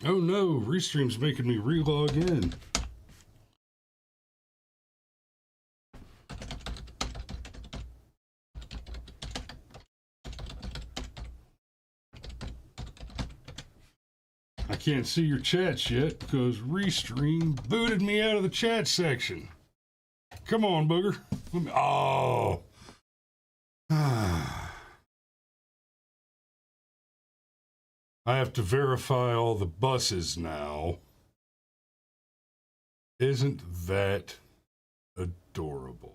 Oh no, Restream's making me re-log in. I can't see your chats yet because Restream booted me out of the chat section. Come on, booger. Oh. I have to verify all the buses now. Isn't that adorable?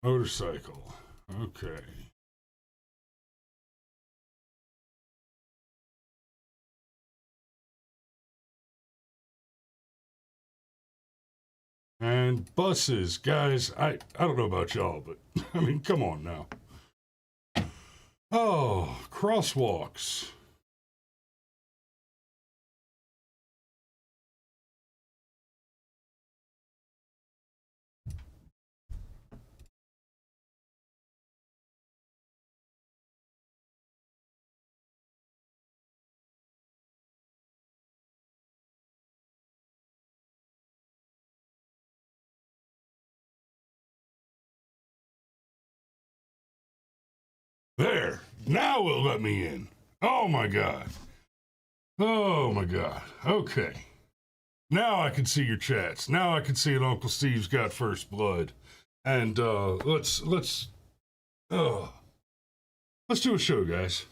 Motorcycle. Okay. And buses, guys, I don't know about y'all, but I mean, come on now. Oh, crosswalks. There, now it'll let me in. Oh my God. Oh my God. Okay. Now I can see your chats. Now I can see that Uncle Steve's got first blood. And let's do a show, guys.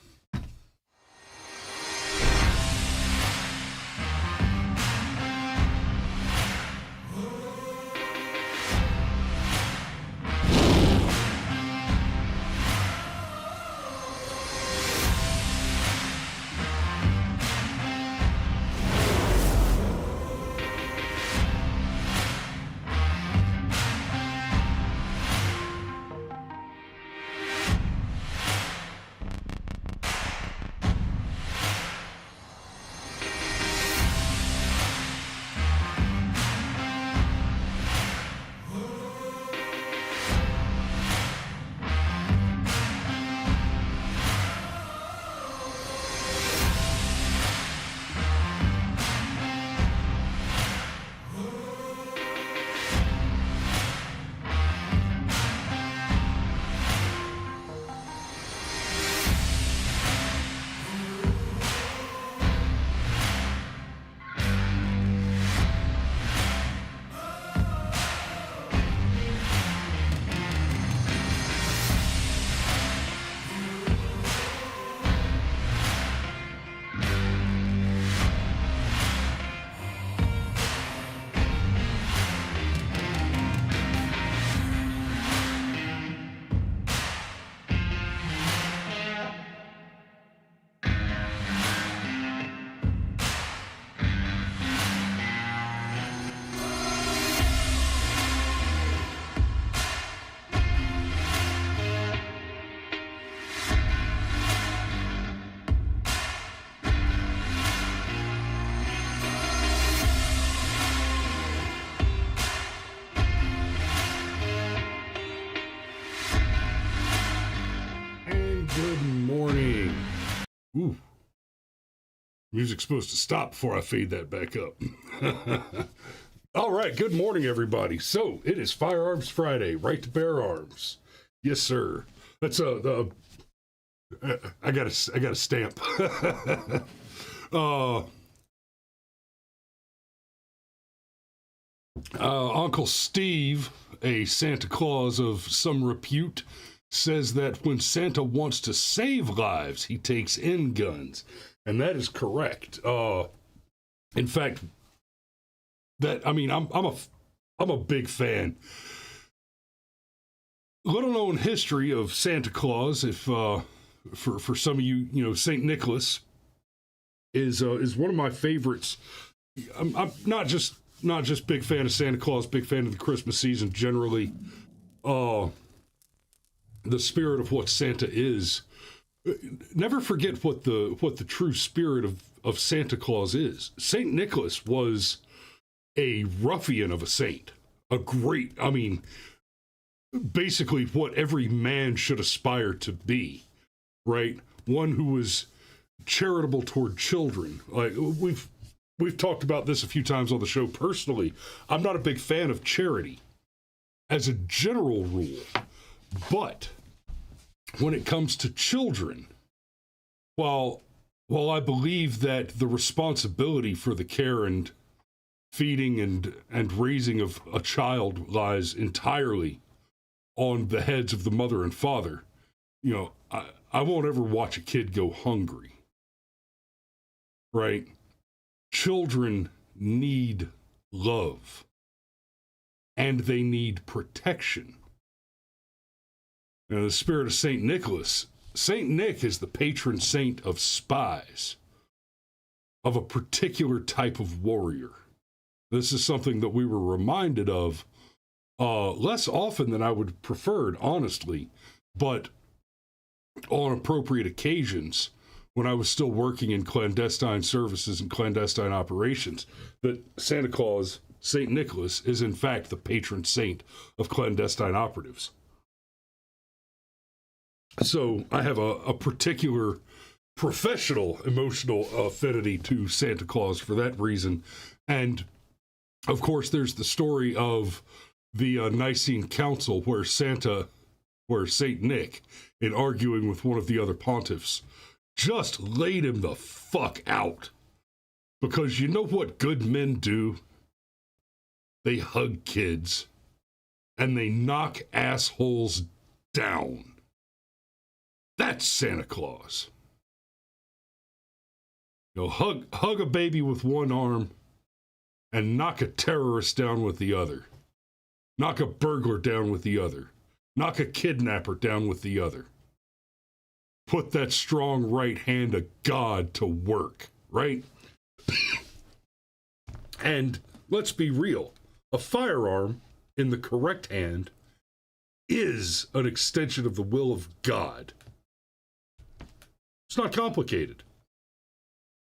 Ooh. Music's supposed to stop before I fade that back up. All right, good morning, everybody. So it is Firearms Friday, right to bear arms. Yes, sir. That's I got a stamp. Uncle Steve, a Santa Claus of some repute, says that when Santa wants to save lives, he takes in guns. And that is correct. In fact, I'm a big fan. Little known history of Santa Claus, if for some of you, Saint Nicholas is one of my favorites. I'm not just big fan of Santa Claus, big fan of the Christmas season generally. The spirit of what Santa is never forget what the true spirit of Santa Claus is. Saint Nicholas was a ruffian of a saint, I mean, basically what every man should aspire to be, right? One who was charitable toward children. Like we've talked about this a few times on the show. Personally, I'm not a big fan of charity as a general rule, but when it comes to children, while I believe that the responsibility for the care and feeding and raising of a child lies entirely on the heads of the mother and father, you know, I won't ever watch a kid go hungry, right? Children need love, and they need protection. Now, the spirit of St. Nicholas, St. Nick is the patron saint of spies, of a particular type of warrior. This is something that we were reminded of less often than I would have preferred, honestly, but on appropriate occasions when I was still working in clandestine services and clandestine operations, that Santa Claus, St. Nicholas, is in fact the patron saint of clandestine operatives. So I have a particular professional emotional affinity to Santa Claus for that reason. And of course, there's the story of the Nicene Council where St. Nick, in arguing with one of the other pontiffs, just laid him the fuck out. Because you know what good men do? They hug kids and they knock assholes down. That's Santa Claus. You know, hug a baby with one arm and knock a terrorist down with the other. Knock a burglar down with the other. Knock a kidnapper down with the other. Put that strong right hand of God to work, right? And let's be real. A firearm in the correct hand is an extension of the will of God. It's not complicated.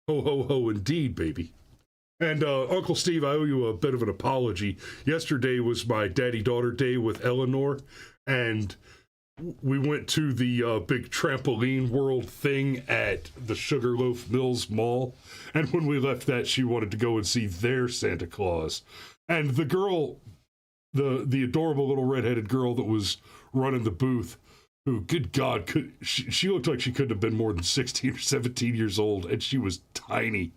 Ho, ho, ho, indeed, baby. And Uncle Steve, I owe you a bit of an apology. Yesterday was my daddy-daughter day with Eleanor, and we went to the big trampoline world thing at the Sugarloaf Mills Mall. And when we left that, she wanted to go and see their Santa Claus. And the girl, the adorable little redheaded girl that was running the booth, who, good God, she looked like she couldn't have been more than 16 or 17 years old, and she was tiny.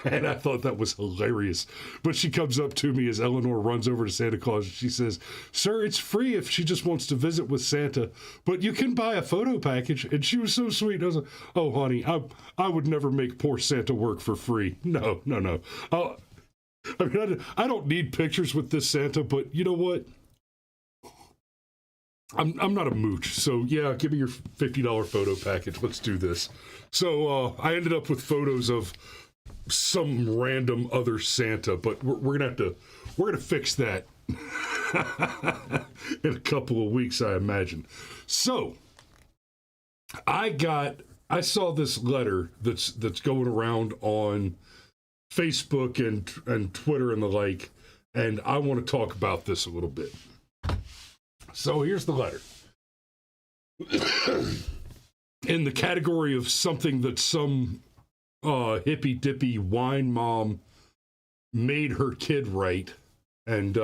And I thought that was hilarious. But she comes up to me as Eleanor runs over to Santa Claus, and she says, "Sir, it's free if she just wants to visit with Santa, but you can buy a photo package." And she was so sweet. I was like, "Oh, honey, I would never make poor Santa work for free. No. I don't need pictures with this Santa, but you know what? I'm not a mooch, so yeah, give me your $50 photo package. Let's do this." So I ended up with photos of some random other Santa, but we're gonna fix that in a couple of weeks, I imagine. So I saw this letter that's going around on Facebook and Twitter and the like, and I want to talk about this a little bit. So here's the letter. In the category of something that some hippy dippy wine mom made her kid write, and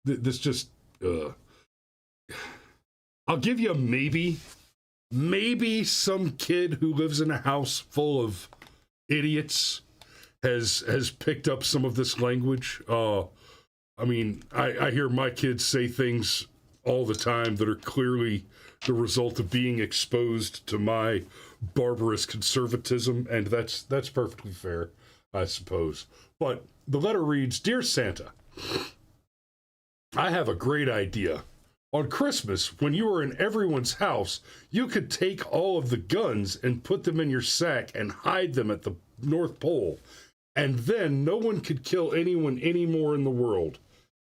this just I'll give you a maybe some kid who lives in a house full of idiots has picked up some of this language. I mean, I hear my kids say things all the time that are clearly the result of being exposed to my barbarous conservatism, and that's perfectly fair, I suppose. But the letter reads, "Dear Santa, I have a great idea. On Christmas, when you are in everyone's house, you could take all of the guns and put them in your sack and hide them at the North Pole, and then no one could kill anyone anymore in the world.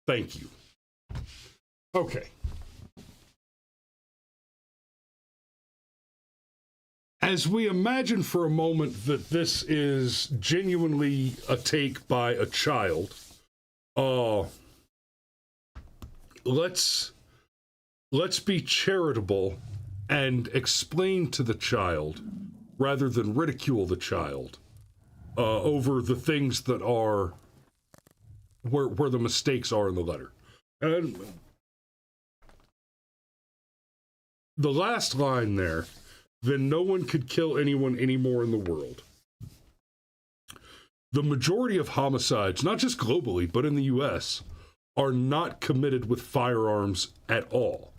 Thank you." Okay. as we imagine for a moment that this is genuinely a take by a child, let's be charitable and explain to the child, rather than ridicule the child, over the things that are where the mistakes are in the letter. And the last line there, then no one could kill anyone anymore in the world. The majority of homicides, not just globally, but in the US, are not committed with firearms at all.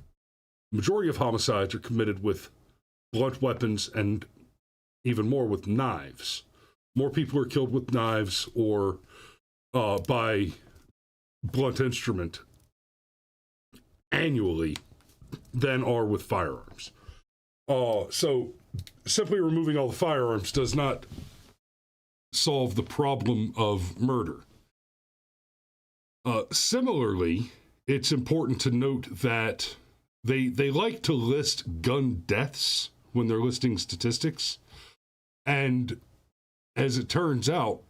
The majority of homicides are committed with blunt weapons and even more with knives. More people are killed with knives or by blunt instrument annually than are with firearms. So simply removing all the firearms does not solve the problem of murder. Similarly, it's important to note that they like to list gun deaths when they're listing statistics. And as it turns out,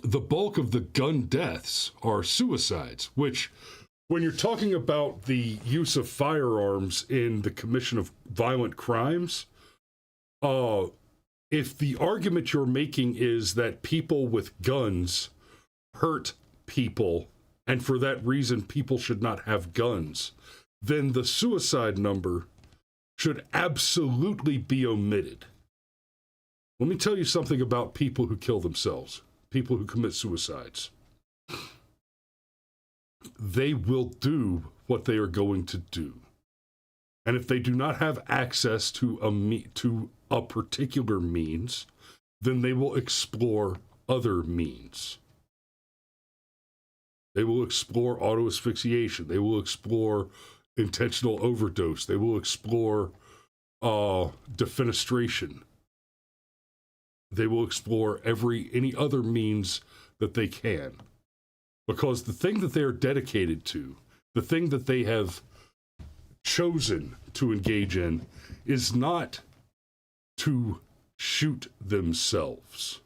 the bulk of the gun deaths are suicides, which, when you're talking about the use of firearms in the commission of violent crimes, if the argument you're making is that people with guns hurt people, and for that reason people should not have guns, then the suicide number should absolutely be omitted. Let me tell you something about people who kill themselves, people who commit suicides. They will do what they are going to do. And if they do not have access to a particular means, then they will explore other means. They will explore autoasphyxiation. They will explore intentional overdose. They will explore defenestration. They will explore any other means that they can. Because the thing that they are dedicated to, the thing that they have chosen to engage in, is not to shoot themselves.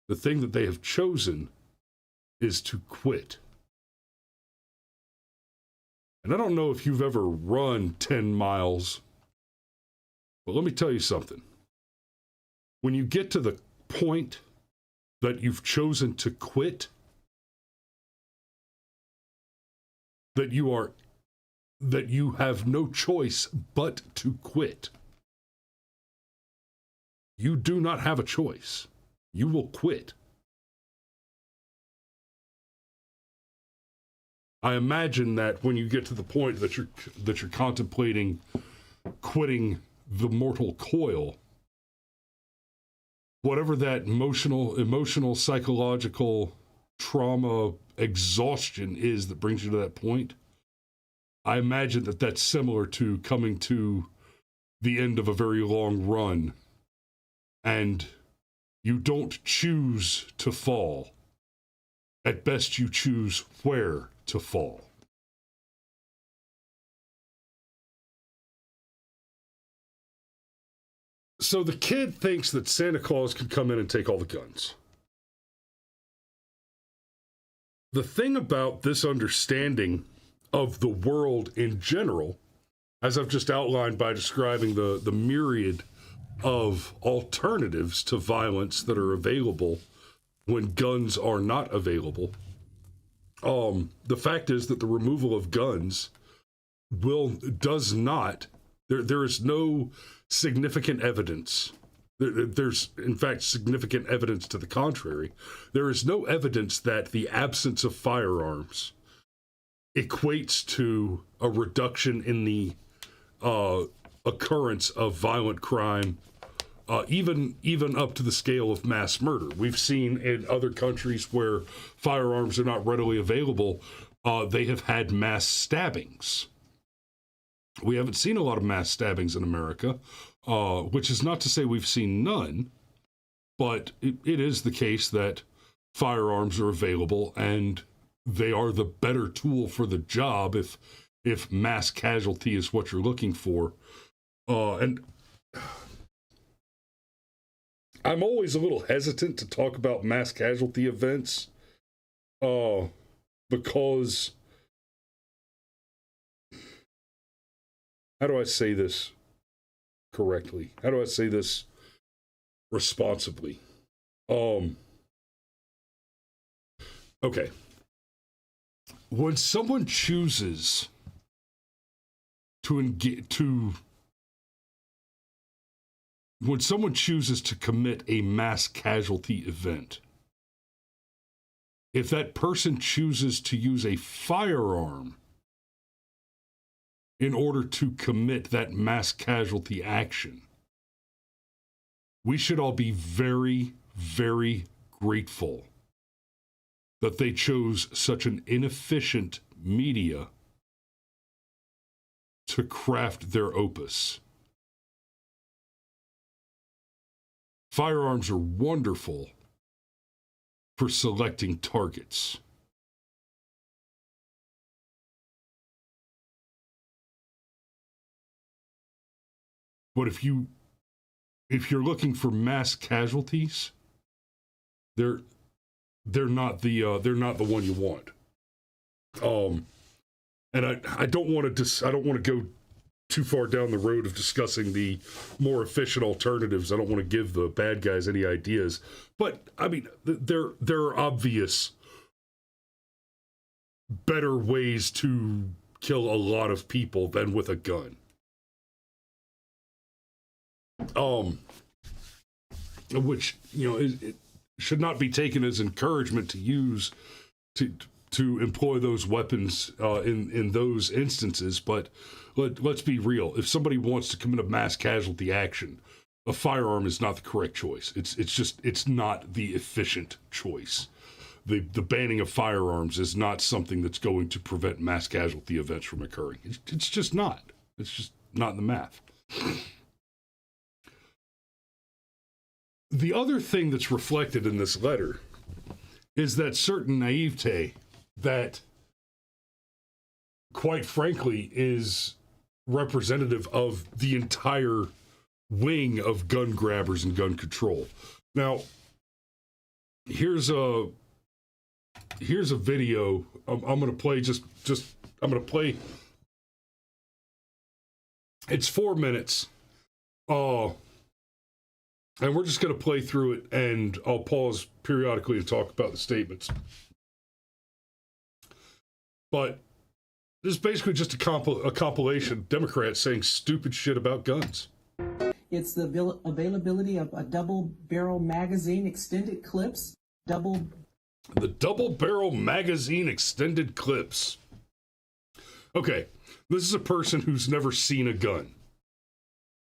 The thing that they have chosen is to quit. And I don't know if you've ever run 10 miles, but let me tell you something. When you get to the point that you've chosen to quit, that you have no choice but to quit. You do not have a choice. You will quit. I imagine that when you get to the point that you're contemplating quitting the mortal coil, whatever that emotional, psychological trauma, exhaustion is that brings you to that point, I imagine that that's similar to coming to the end of a very long run, and you don't choose to fall. At best, you choose where to fall. So the kid thinks that Santa Claus can come in and take all the guns. The thing about this understanding of the world in general, as I've just outlined by describing the myriad of alternatives to violence that are available when guns are not available, the fact is that the removal of guns does not, there is no significant evidence. There's, in fact, significant evidence to the contrary. There is no evidence that the absence of firearms equates to a reduction in the occurrence of violent crime, even up to the scale of mass murder. We've seen in other countries where firearms are not readily available, they have had mass stabbings. We haven't seen a lot of mass stabbings in America, which is not to say we've seen none, but it is the case that firearms are available and they are the better tool for the job if mass casualty is what you're looking for. And I'm always a little hesitant to talk about mass casualty events, because, how do I say this correctly? How do I say this responsibly? Okay. When someone chooses when someone chooses to commit a mass casualty event, if that person chooses to use a firearm in order to commit that mass casualty action, we should all be very, very grateful that they chose such an inefficient media to craft their opus. Firearms are wonderful for selecting targets. But if you're looking for mass casualties, they're not the one you want. And I don't want to go too far down the road of discussing the more efficient alternatives. I don't want to give the bad guys any ideas, but I mean, there are obvious better ways to kill a lot of people than with a gun. Which, it should not be taken as encouragement to employ those weapons in those instances, but let's be real. If somebody wants to commit a mass casualty action, a firearm is not the correct choice. It's not the efficient choice. The banning of firearms is not something that's going to prevent mass casualty events from occurring. It's just not. It's just not in the math. The other thing that's reflected in this letter is that certain naivete that, quite frankly, is representative of the entire wing of gun grabbers and gun control. Now, here's a video. I'm going to play I'm going to play. It's 4 minutes. And we're just going to play through it, and I'll pause periodically to talk about the statements. But this is basically just a compilation of Democrats saying stupid shit about guns. It's the availability of a double-barrel magazine extended clips. The double-barrel magazine extended clips. Okay, this is a person who's never seen a gun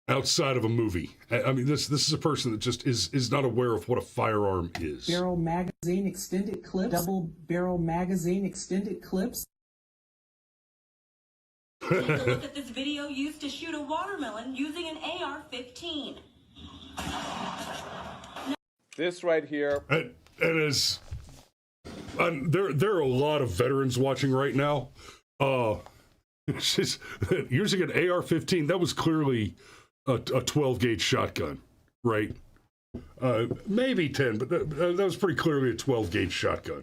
outside of a movie. I mean, this is a person that just is not aware of what a firearm is. Barrel magazine extended clips. Double barrel magazine extended clips. Take a look at this video used to shoot a watermelon using an AR-15. This right here. And as there are a lot of veterans watching right now. Using an AR-15, that was clearly a 12-gauge shotgun, right? Maybe 10, but that was pretty clearly a 12-gauge shotgun.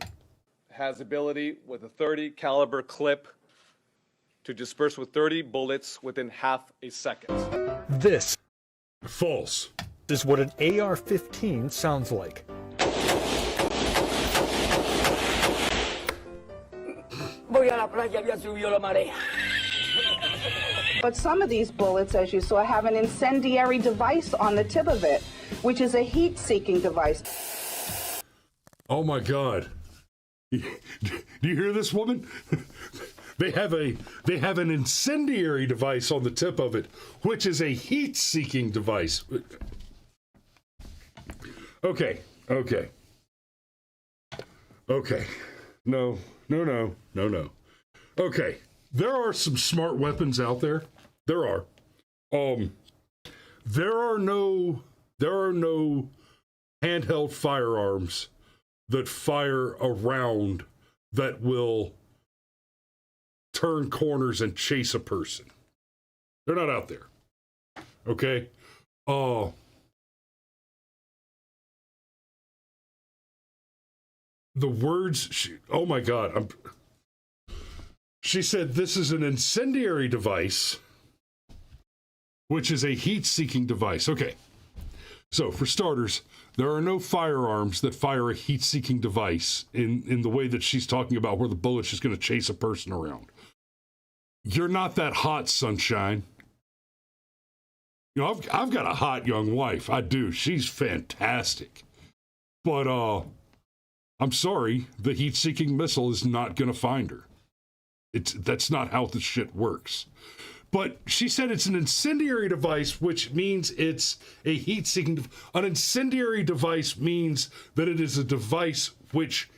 Has ability with a 30 caliber clip to disperse with 30 bullets within half a second. This False. is what an AR-15 sounds like. Voy a la playa, ya subió la marea. But some of these bullets, as you saw, have an incendiary device on the tip of it, which is a heat-seeking device. Oh my God. Do you hear this, woman? They have an incendiary device on the tip of it, which is a heat-seeking device. Okay. No. Okay. There are some smart weapons out there. There are. There are no handheld firearms that fire a round that will turn corners and chase a person. They're not out there. okay? The words, oh my God. She said this is an incendiary device, which is a heat-seeking device. Okay, so for starters, there are no firearms that fire a heat-seeking device in the way that she's talking about, where the bullet's just going to chase a person around. You're not that hot, sunshine. You know, I've got a hot young wife. I do. She's fantastic. But I'm sorry, the heat-seeking missile is not going to find her. That's not how this shit works. But she said it's an incendiary device, which means it's a heat-seeking. An incendiary device means that it is a device which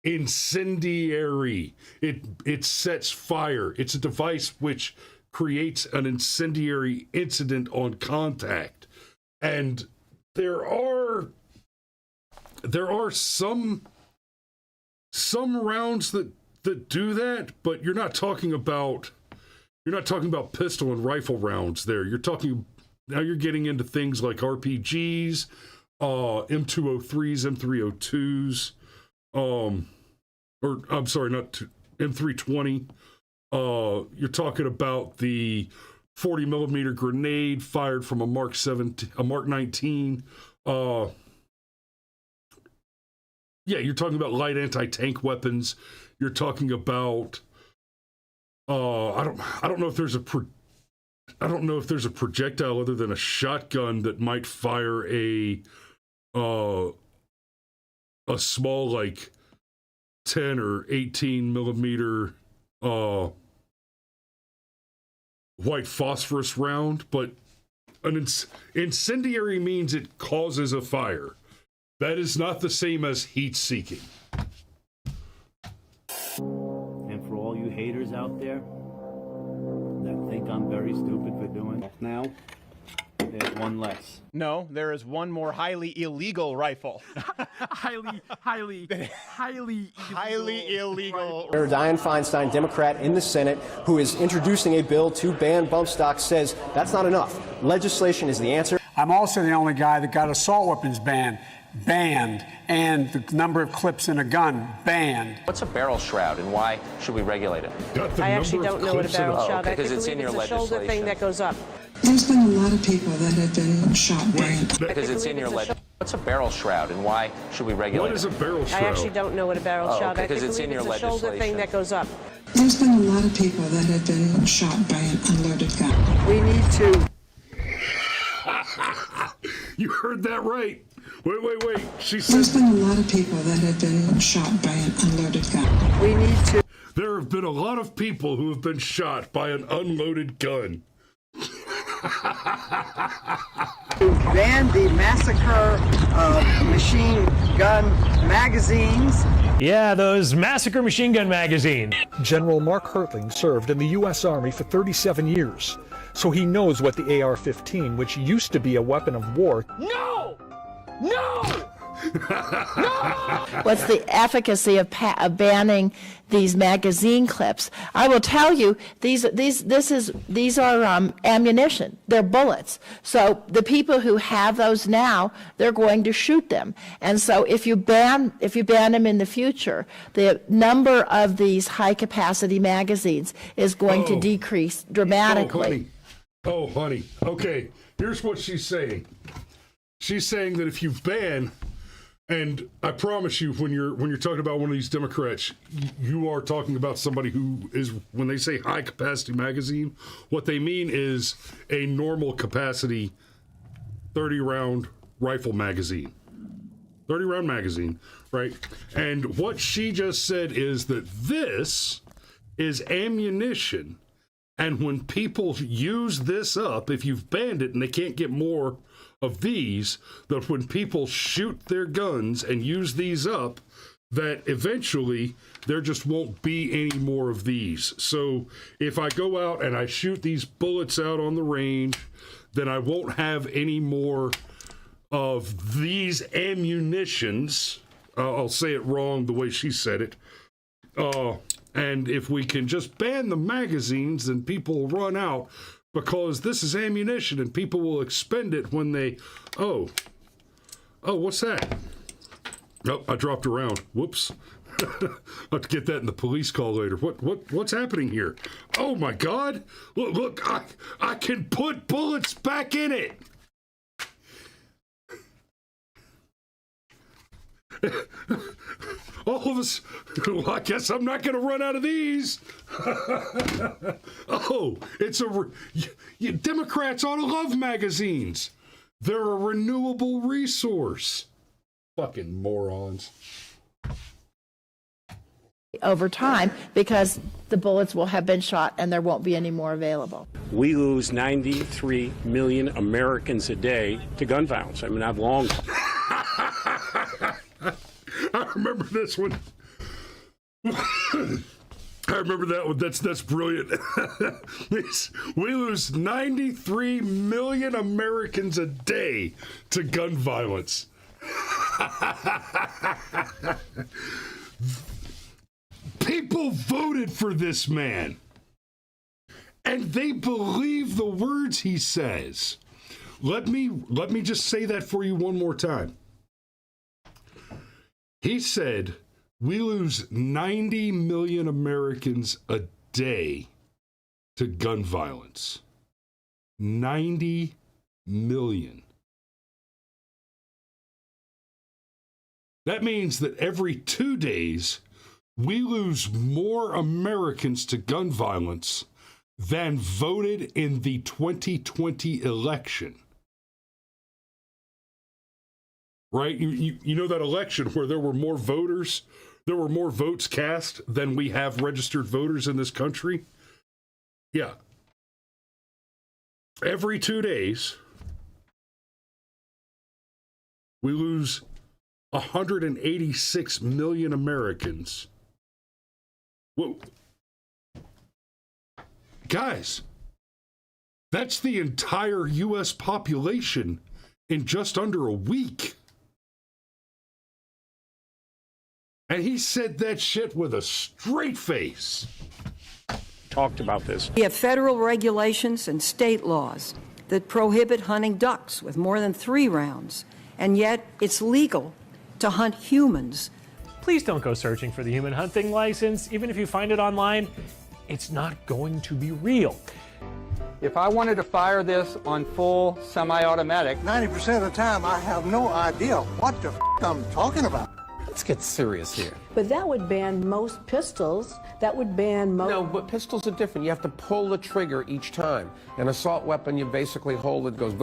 incendiary. It sets fire. It's a device which creates an incendiary incident on contact. And there are some rounds that do that, but you're not talking about pistol and rifle rounds there. Now you're getting into things like RPGs, M203s, M302s, or I'm sorry, M320. You're talking about the 40 millimeter grenade fired from a Mark 19. Yeah, you're talking about light anti-tank weapons. You're talking about I don't know if there's a projectile other than a shotgun that might fire a small, like 10 or 18 millimeter white phosphorus round, but an incendiary means it causes a fire. That is not the same as heat-seeking. And for all you haters out there that think I'm very stupid for doing that now, there's one less. No, there is one more highly illegal rifle. highly illegal. Senator Dianne Feinstein, Democrat in the Senate, who is introducing a bill to ban bump stocks, says that's not enough. Legislation is the answer. I'm also the only guy that got assault weapons banned, and the number of clips in a gun banned. What's a barrel shroud and why should we regulate it? I actually don't know what a barrel shroud is. Because it's in your legislation. It's a shoulder thing that goes up. There's been a lot of people that have been shot by because it's in your legislation. What's a barrel shroud and why should we regulate it? What is a barrel shroud? I actually don't know what a barrel shroud is. Because it's in your legislation. It's a shoulder thing that goes up. There's been a lot of people that have been shot by an unloaded gun. We need to. You heard that right. Wait. She said there's been a lot of people that have been shot by an unloaded gun. We need to. There have been a lot of people who have been shot by an unloaded gun. To ban the massacre of machine gun magazines. Yeah, those massacre machine gun magazines. General Mark Hertling served in the U.S. Army for 37 years, so he knows what the AR-15, which used to be a weapon of war. No! What's the efficacy of banning these magazine clips? I will tell you, these are ammunition. They're bullets. So the people who have those now, they're going to shoot them. And so if you ban them in the future, the number of these high capacity magazines is going to decrease dramatically. Oh, honey. Okay, here's what she's saying. She's saying that if you ban, and I promise you, when you're talking about one of these Democrats, you are talking about somebody who is, when they say high capacity magazine, what they mean is a normal capacity 30 round rifle magazine. 30 round magazine, right? And what she just said is that this is ammunition, and when people use this up, if you've banned it and they can't get more of these, that when people shoot their guns and use these up, that eventually there just won't be any more of these. So if I go out and I shoot these bullets out on the range, then I won't have any more of these ammunitions. I'll say it wrong the way she said it. And if we can just ban the magazines, then people will run out. because this is ammunition and people will expend it when they, oh, what's that? Oh, I dropped a round. Whoops. I'll have to get that in the police call later. What's happening here? Oh my God! Look, I can put bullets back in it. All of us. Well, I guess I'm not going to run out of these. Oh, it's Democrats ought to love magazines. They're a renewable resource. Fucking morons. Over time, because the bullets will have been shot and there won't be any more available. We lose 93 million Americans a day to gun violence. I mean, I've long... I remember this one. I remember that one. That's brilliant. We lose 93 million Americans a day to gun violence. People voted for this man, and they believe the words he says. Let me just say that for you one more time. He said, we lose 90 million Americans a day to gun violence. 90 million. That means that every 2 days, we lose more Americans to gun violence than voted in the 2020 election. Right? You know that election where there were more voters, there were more votes cast than we have registered voters in this country? Yeah. Every 2 days, we lose 186 million Americans. Whoa. Guys, that's the entire U.S. population in just under a week. And he said that shit with a straight face. Talked about this. We have federal regulations and state laws that prohibit hunting ducks with more than 3 rounds, and yet it's legal to hunt humans. Please don't go searching for the human hunting license. Even if you find it online, it's not going to be real. If I wanted to fire this on full semi-automatic, 90% of the time I have no idea what the I'm talking about. Let's get serious here. But that would ban most pistols. That would ban most... No, but pistols are different. You have to pull the trigger each time. An assault weapon, you basically hold it, goes...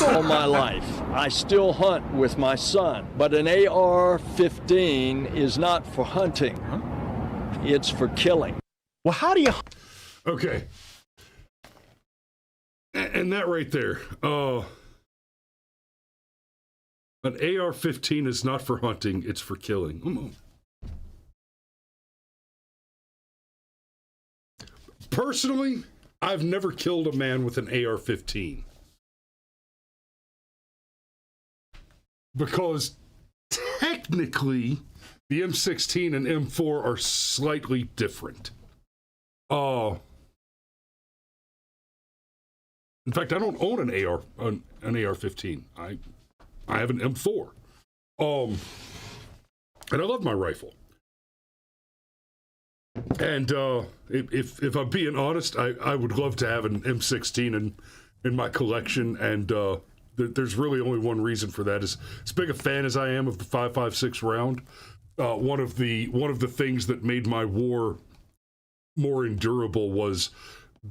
All my life, I still hunt with my son, but an AR-15 is not for hunting. It's for killing. Well, how do you... Okay. And that right there, an AR-15 is not for hunting, it's for killing. Personally, I've never killed a man with an AR-15. Because technically, the M16 and M4 are slightly different. In fact, I don't own an AR-15. I have an M4. And I love my rifle. And if I'm being honest, I would love to have an M16 in my collection, and there's really only one reason for that. Is as big a fan as I am of the 5.56 round, one of the things that made my war more endurable was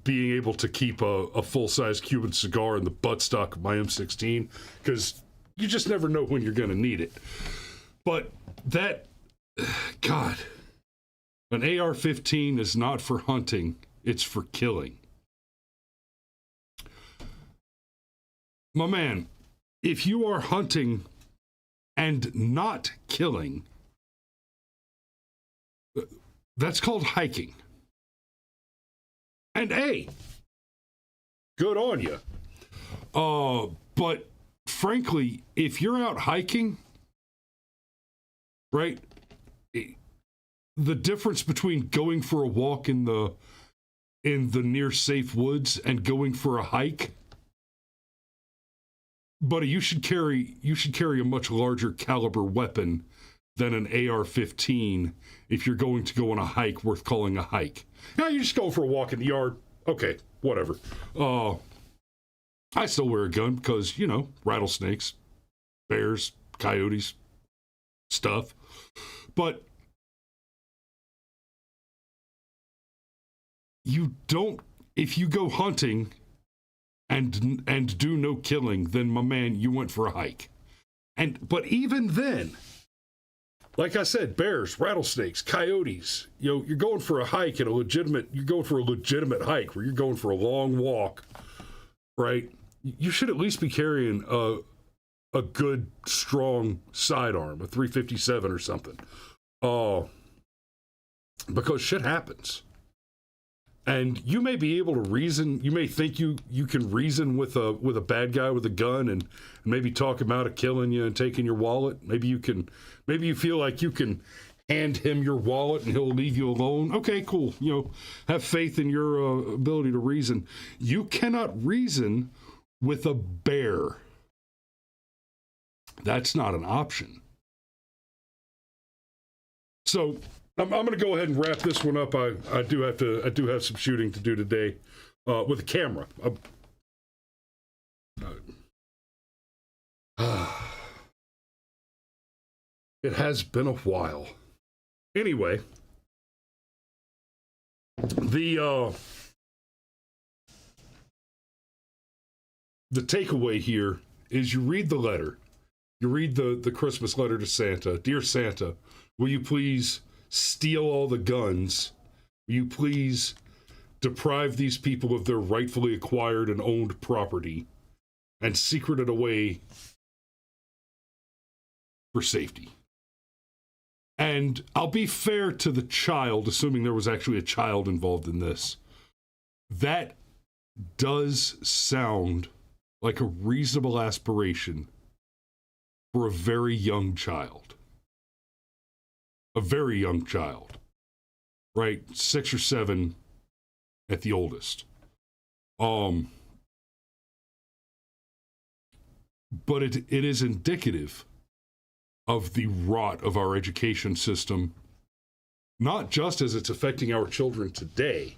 being able to keep a full-size Cuban cigar in the buttstock of my M16, because you just never know when you're going to need it. But that, God, an AR-15 is not for hunting, it's for killing. My man, if you are hunting and not killing, that's called hiking. And hey, good on you. But frankly, if you're out hiking, right, the difference between going for a walk in the near safe woods and going for a hike, buddy, you should carry a much larger caliber weapon than an AR-15 if you're going to go on a hike worth calling a hike. Now you just go for a walk in the yard. Okay, whatever. I still wear a gun because, rattlesnakes, bears, coyotes, stuff. But you don't, if you go hunting and do no killing, then my man, you went for a hike. But even then, like I said, bears, rattlesnakes, coyotes, you're going for a hike and you're going for a legitimate hike where you're going for a long walk, right? You should at least be carrying a good, strong sidearm, a 357 or something. Because shit happens. And you may be able to reason, you may think you can reason with a bad guy with a gun and maybe talk him out of killing you and taking your wallet. Maybe you feel like you can hand him your wallet and he'll leave you alone. Okay, cool. Have faith in your ability to reason. You cannot reason with a bear. That's not an option. So I'm going to go ahead and wrap this one up. I do have some shooting to do today with a camera. It has been a while. Anyway, the takeaway here is you read the letter. You read the Christmas letter to Santa. Dear Santa, will you please steal all the guns? Will you please deprive these people of their rightfully acquired and owned property and secret it away for safety? And I'll be fair to the child, assuming there was actually a child involved in this. That does sound like a reasonable aspiration for a very young child. A very young child, right? 6 or 7 at the oldest. But it is indicative of the rot of our education system, not just as it's affecting our children today,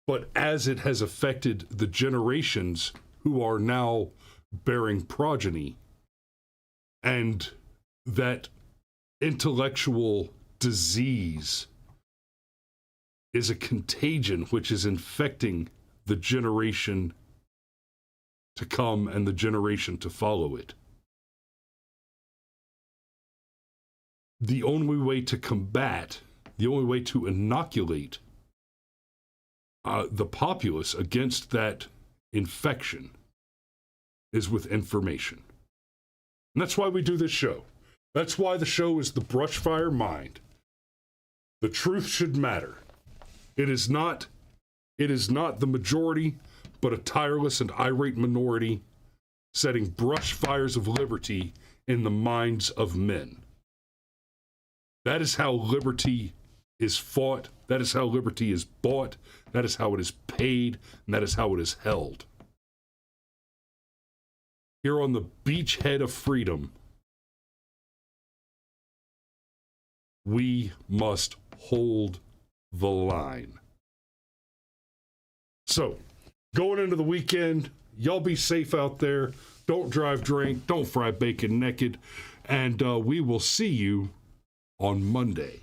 but as it has affected the generations who are now bearing progeny. And that intellectual disease is a contagion which is infecting the generation to come and the generation to follow it. The only way to combat, the only way to inoculate the populace against that infection is with information. And that's why we do this show. That's why the show is the Brushfire Mind. The truth should matter. It is not the majority, but a tireless and irate minority setting brush fires of liberty in the minds of men. That is how liberty is fought. That is how liberty is bought. That is how it is paid. And that is how it is held. Here on the beachhead of freedom, we must hold the line. So, going into the weekend, y'all be safe out there. Don't drive drink. Don't fry bacon naked. And we will see you on Monday.